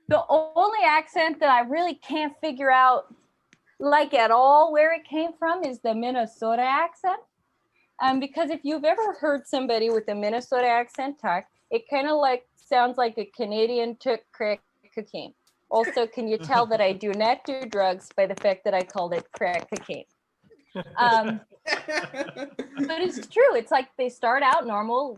The only accent that I really can't figure out, like at all, where it came from is the Minnesota accent. Because if you've ever heard somebody with a Minnesota accent talk, it kind of like sounds like a Canadian took crack cocaine. Also, can you tell that I do not do drugs by the fact that I called it crack cocaine? But it's true. It's like they start out normal,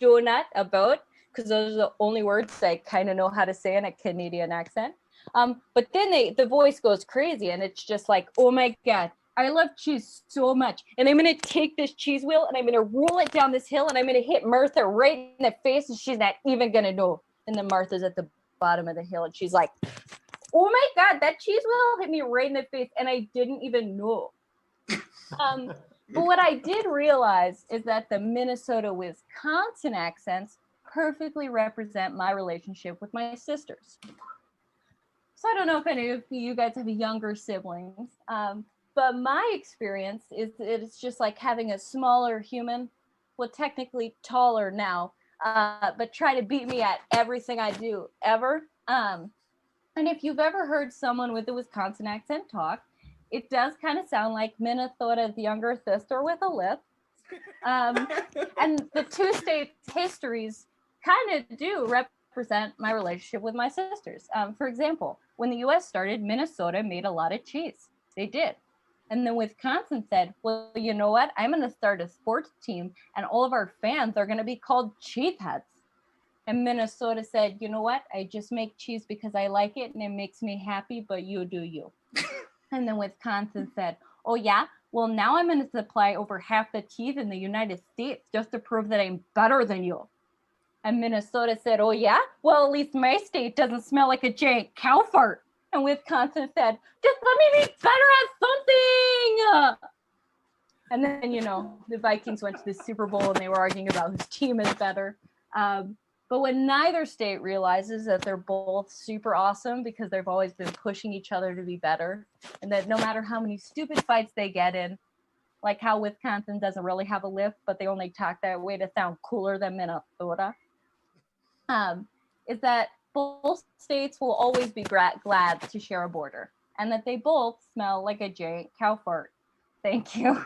donut, about, because those are the only words I kind of know how to say in a Canadian accent. But then the voice goes crazy, and it's just like, oh my God, I love cheese so much. And I'm going to take this cheese wheel and I'm going to roll it down this hill and I'm going to hit Martha right in the face and she's not even going to know. And then Martha's at the bottom of the hill and she's like, oh my God, that cheese wheel hit me right in the face and I didn't even know. But what I did realize is that the Minnesota-Wisconsin accents perfectly represent my relationship with my sisters. So I don't know if any of you guys have younger siblings, but my experience is it's just like having a smaller human, well, technically taller now, but try to beat me at everything I do ever. And if you've ever heard someone with a Wisconsin accent talk, it does kind of sound like Minnesota's younger sister with a lip. And the two states' histories kind of do represent my relationship with my sisters. For example, when the US started, Minnesota made a lot of cheese. They did. And then Wisconsin said, well, you know what? I'm going to start a sports team and all of our fans are going to be called cheeseheads. And Minnesota said, you know what? I just make cheese because I like it and it makes me happy, but you do you. And then Wisconsin said, oh yeah? Well, now I'm going to supply over half the cheese in the United States just to prove that I'm better than you. And Minnesota said, oh yeah? Well, at least my state doesn't smell like a giant cow fart. And Wisconsin said, just let me be better at something. And then, the Vikings went to the Super Bowl and they were arguing about whose team is better. But when neither state realizes that they're both super awesome because they've always been pushing each other to be better, and that no matter how many stupid fights they get in, like how Wisconsin doesn't really have a lip, but they only talk that way to sound cooler than Minnesota, is that both states will always be glad to share a border, and that they both smell like a giant cow fart. Thank you.